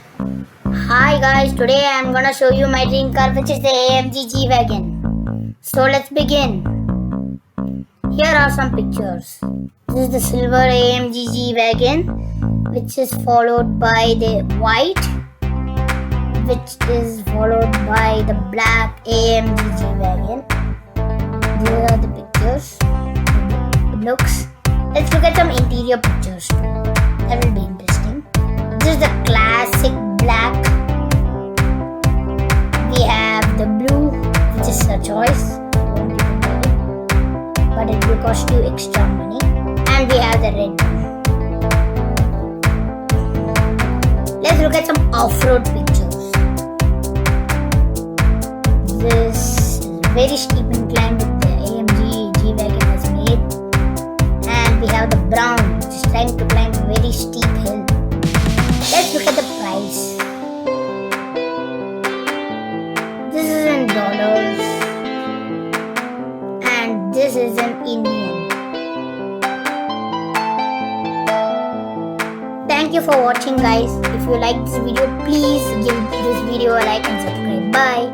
Hi guys, today I am gonna show you my dream car, which is the AMG G wagon. So let's begin. Here are some pictures. This is the silver AMG G wagon, which is followed by the white, which is followed by the black AMG G wagon. These are the pictures. It looks. Let's look at some interior pictures too. That will be interesting. This is the classic black. We have the blue, which is a choice, but it will cost you extra money. And we have the red one. Let's look at some off-road pictures. This is a very steep incline that the AMG G wagon has made. And we have the brown, which is trying to climb a very steep hill. Let's look at the price. This is in dollars and this is in Indian. Thank you for watching guys. If you like this video, please give this video a like and subscribe. Bye.